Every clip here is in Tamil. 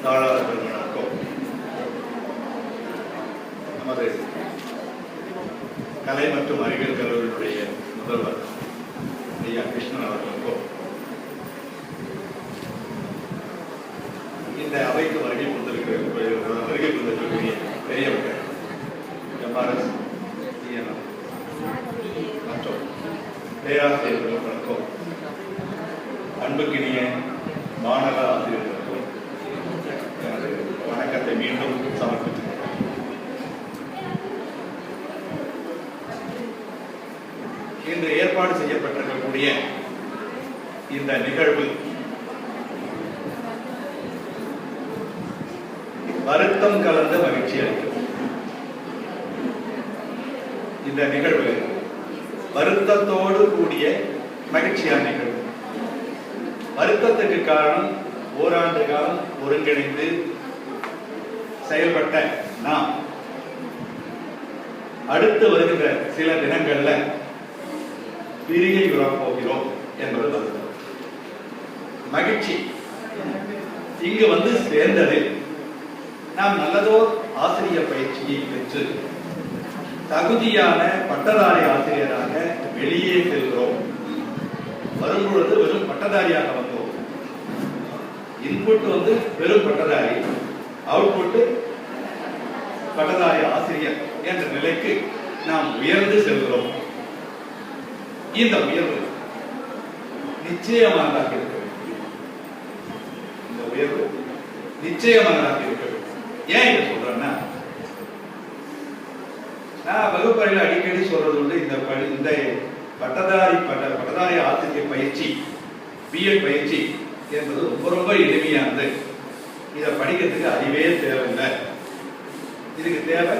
தாளாளர்கள் வணக்கம். நமது கலை மற்றும் அறிவியல் கல்லூரியினுடைய முதல்வர் ஐயா கிருஷ்ணன் அவர்களுக்கும் இந்த அவைக்கு வருகை கொண்டிருக்கக்கூடிய பெரியவர்கள் எம்ஆர்எஸ் மற்றும் பேராசிரியர்களுக்கும் அன்புக்கினிய மாணவ ஆசிரியர்களுக்கும் எனது வணக்கத்தை மீண்டும் சமர்ப்பிக்கிறேன். இன்று ஏற்பாடு செய்யப்பட்டிருக்கக்கூடிய இந்த நிகழ்வு வருத்தம் கலந்த மகிழ்ச்சி அளிக்கும். இந்த நிகழ்வு வருத்தத்தோடு கூடிய மகிழ்ச்சியான நிகழ்வு. வருத்தத்துக்கு காரணம் ஓராண்டு காலம் ஒருங்கிணைந்து செயல்பட்ட நாம் அடுத்து வருகின்ற சில தினங்கள்ல பிரியை போகிறோம் என்பது வருத்தம். மகிழ்ச்சி இங்கு வந்து சேர்ந்தது நாம் நல்லதோர் ஆசிரியர் பயிற்சியை பெற்று தகுதியான பட்டதாரி ஆசிரியராக வெளியே செல்கிறோம். வரும்பொழுது வெறும் பட்டதாரியாக வந்தோம். இன்புட் வந்து வெறும் பட்டதாரி, அவுட்புட் பட்டதாரி ஆசிரியர் என்ற நிலைக்கு நாம் உயர்ந்து செல்கிறோம். இந்த உயர்வு நிச்சயமானதாக இருக்க வேண்டும். இந்த உயர்வு நிச்சயமானதாக இருக்க வேண்டும். ஏன் இதை சொல்றேன்னா, நான் வகுப்பறையில் அடிக்கடி சொல்றது உண்டு, இந்த பட்டதாரி ஆசிரியர் பயிற்சி, பிஎட் பயிற்சி என்பது ரொம்ப எளிமையானது. இதை படிக்கிறதுக்கு அறிவே தேவையில்லை. இதுக்கு தேவை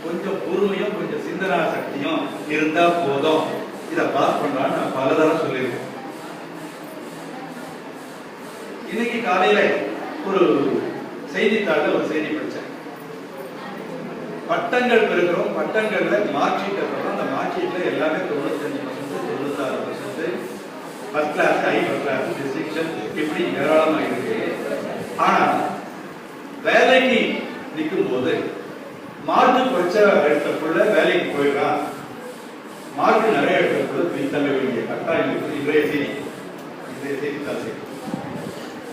கொஞ்சம் பொறுமையும் கொஞ்சம் சிந்தனா சக்தியும் இருந்தா போதும். இதை பாஸ் பண்றான்னு நான் பலதரம் சொல்லியிருக்கேன். இன்னைக்கு காலையில ஒரு செய்தித்தாள்ல ஒரு செய்தி படிச்சேன். பட்டங்கள் பெறுகிறோம், பட்டங்கள்ல மார்க் ஷீட் பெறுறோம். அந்த மார்க் ஷீட்ல எல்லாமே 95%, 96%, first class, high first class, distinction இப்படி ஏராளமா இருக்கு. ஆனா வேலைக்கு நிற்கும் போது மார்க் குறைச்ச எடுத்தக்குள்ள வேலைக்கு போயிடலாம், மார்க் நிறைய எடுத்தக்குள்ள பின்தள்ள வேண்டிய கட்டாயம் இருக்கு. இன்றைய செய்தித்தாள் செய்தி.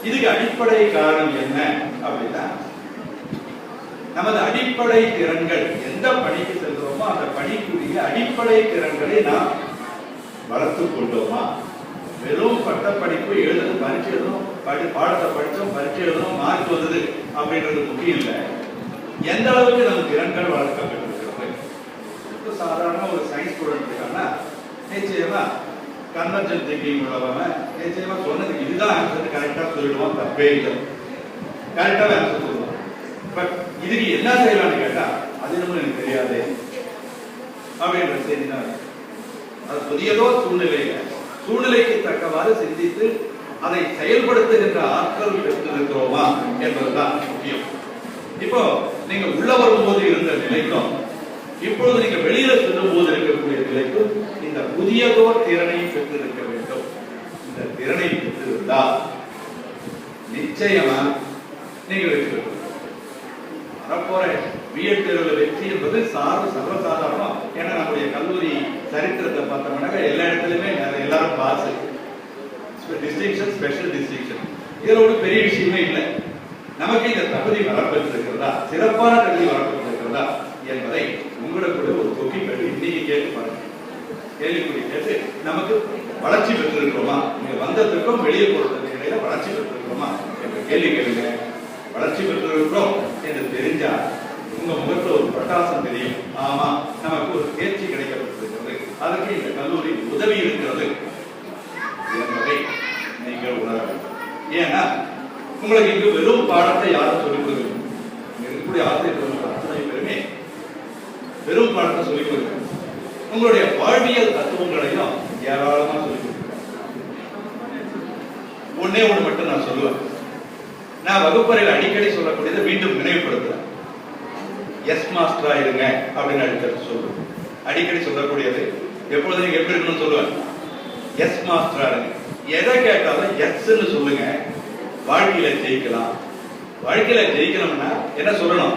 இதுக்கு அடிப்படை காரணம் என்ன அப்படின்னா, நமது அடிப்படை திறன்கள், எந்த பணிக்கு செல்கிறோமோ அந்த பணிக்குரிய அடிப்படை திறன்களை நாம் வளர்த்துக் கொண்டோமா? வெறும் பட்ட படிப்பு எழுதணும், பரீட்சை எழுதணும், பாடத்தை படித்தோம், பரீட்சை எழுதணும், மார்க் வந்தது அப்படின்றது முக்கியம் இல்லை. எந்த அளவுக்கு நம்ம திறன்கள் வளர்க்கப்பட்டிருக்கிறது. சாதாரண ஒரு சயின்ஸ் ஸ்டூடெண்ட் இருக்காங்கன்னா நிச்சயமா கன்வர்ஜென்ட் திங்கிங் உள்ளவன் நிச்சயமா சொன்னதுக்கு இதுதான் ஆன்சர் கரெக்டா சொல்லிடுவான், தப்பே இல்லை, கரெக்டாக ஆன்சர் சொல்லுவான். பட் இதுக்கு என்ன செய்யலாம்னு கேட்டா, அது இன்னும் எனக்கு தெரியாது அப்படின்ற செய்தி தான். அது புதியதோ சூழ்நிலைக்கு தக்கவாறு சிந்தித்து அதை செயல்படுத்துகின்ற ஆட்கள் பெற்றிருக்கிறோமா என்பதுதான் முக்கியம். இப்போ நீங்க உள்ள வரும்போது இருந்த நிலைக்கும் இப்பொழுது நீங்க வெளியில செல்லும் போது இருக்கக்கூடிய நிலைக்கும் இந்த புதியதோர் திறனை பெற்றிருக்க வேண்டும். இந்த திறனை பெற்றிருந்தால் நிச்சயமா நீங்க வெற்றி வரப்போற பிஎட் தேர்வுல வெற்றி என்பது சர்வசாதாரணம். ஏன்னா நம்முடைய கல்லூரி சரித்திரத்தை பார்த்தோம்னா எல்லா இடத்துலயுமே எல்லாரும் பாஸ், டிஸ்டிங்ஷன், ஸ்பெஷல் டிஸ்டிங்ஷன். இதுல ஒரு பெரிய விஷயமே இல்லை. நமக்கு இந்த தகுதி வரப்பெற்றிருக்கிறதா, சிறப்பான தகுதி வரப்பெற்றிருக்கிறதா என்பதை உங்களுக்கு ஒரு தொகை கேட்டு இன்னைக்கு கேட்டு பாருங்க. கேள்விக்குறி கேட்டு நமக்கு வளர்ச்சி பெற்றிருக்கிறோமா, நீங்க வந்ததற்கும் வெளியே போறதுக்கு இடையில வளர்ச்சி பெற்றிருக்கிறோமா என்ற கேள்வி கேளுங்க. வளர்ச்சி பெற்றிருக்கிறோம் என்று தெரிஞ்சா உங்க முகத்துல ஒரு பிரகாசம் தெரியும். ஆமா, நமக்கு ஒரு தேர்ச்சி கிடைக்கப்பட்டிருக்கிறது, அதற்கு இந்த கல்லூரி உதவி இருக்கிறது என்பதை நீங்கள் உணர வேண்டும். ஏன்னா உங்களுக்கு இங்கு வெறும் பாடத்தை யாரும் சொல்லிக் கொடுக்க, இருக்கக்கூடிய ஆசிரியர்கள் அத்தனை பேருமே வெறும் பாடத்தை சொல்லிக் கொடுக்க, உங்களுடைய வாழ்வியல் தத்துவங்களையும் ஏராளமா சொல்லிக் கொடுக்க. ஒன்னே ஒண்ணு மட்டும் நான் சொல்லுவேன். நான் வகுப்பறையில் அடிக்கடி சொல்லக்கூடியதை மீண்டும் நினைவுபடுத்துறேன். எஸ் மாஸ்டரா இருங்க அப்படின்னு அடிக்கடி சொல்லுவேன். அடிக்கடி சொல்லக்கூடியது எப்பொழுது நீங்க எப்படி இருக்கணும்னு சொல்லுவேன். எஸ் மாஸ்டரா இருங்க. எதை கேட்டாலும் எஸ்ன்னு சொல்லுங்க, வாழ்க்கையில ஜெயிக்கலாம். வாழ்க்கையில ஜெயிக்கணும்னா என்ன சொல்லணும்?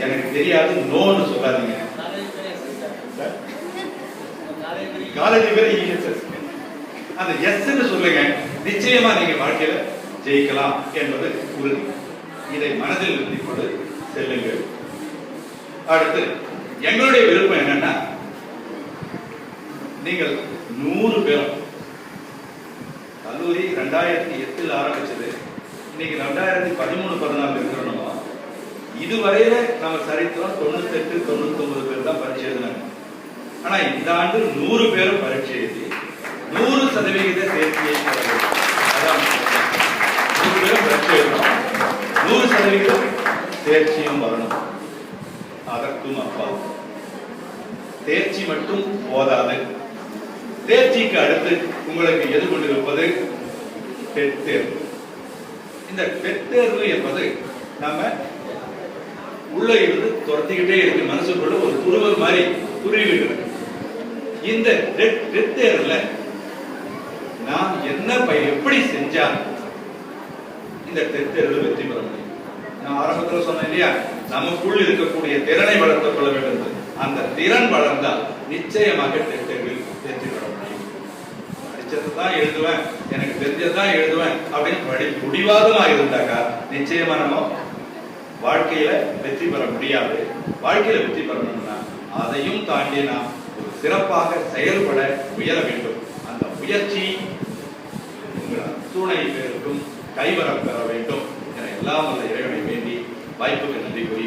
எனக்கு தெரியாது நோன்னு சொல்லாதீங்க. காலேஜ் பேர் ESS. அந்த எஸ் சொல்லுங்க. நிச்சயமா நீங்க வாழ்க்கையில ஜெயிக்கலாம் என்பது உறுதி. இதை மனதில் நிறுத்திக் கொண்டு செல்லுங்கள். அடுத்து எங்களுடைய விருப்பம் என்னன்னா, நீங்கள் 100 பேரும் கல்லூரி 2008 ஆரம்பிச்சது, இன்னைக்கு 2013-14 இருக்கிறோம். இதுவரையில நம்ம சரித்திரம் 98-99 பேர் தான் பரீட்சை எழுதினாங்க. ஆனா இந்த ஆண்டு 100 பேரும் பரீட்சை எழுதி 100% தேர்ச்சியை பெறணும். அதான் 100 பேரும் பரீட்சை எழுதணும், 100% தேர்ச்சியும் வரணும். அதற்கும் அப்பா தேர்ச்சி மட்டும் போதாது. தேர்ச்சிக்கு அடுத்து உங்களுக்கு எதிர்கொண்டிருப்பது டெட் தேர்வு. இந்த டெட் தேர்வு என்பது நம்ம உள்ள இருந்து துரத்திக்கிட்டே இருக்கு, மனசுக்குள்ள ஒரு துருவல் மாதிரி துருவிட்டு. இந்த டெட் தேர்வுல நாம் என்ன எப்படி செஞ்சா இந்த டெட் தேர்வு வெற்றி பெற முடியும்? நான் ஆரம்பத்தில் சொன்னேன் இல்லையா, நமக்குள் இருக்கக்கூடிய திறனை வளர்த்துக் கொள்ள வேண்டும். அந்த திறன் வளர்ந்தால் நிச்சயமாக டெட் தேர்வில் வெற்றி பெற முடியும். படிச்சதான் எழுதுவேன், எனக்கு தெரிஞ்சதான் எழுதுவேன் அப்படின்னு முடிவாதமா இருந்தாக்கா நிச்சயமா நம்ம வாழ்க்கையில வெற்றி பெற முடியாது. வாழ்க்கையில வெற்றி பெறணும்னா அதையும் தாண்டி நாம் ஒரு சிறப்பாக செயல்பட முயல வேண்டும். அந்த முயற்சி உங்கள் துணை பேருக்கும் கைவர பெற வேண்டும் என எல்லாம் அந்த இறைவனை வேண்டி வாய்ப்புக்கு நன்றி கூறி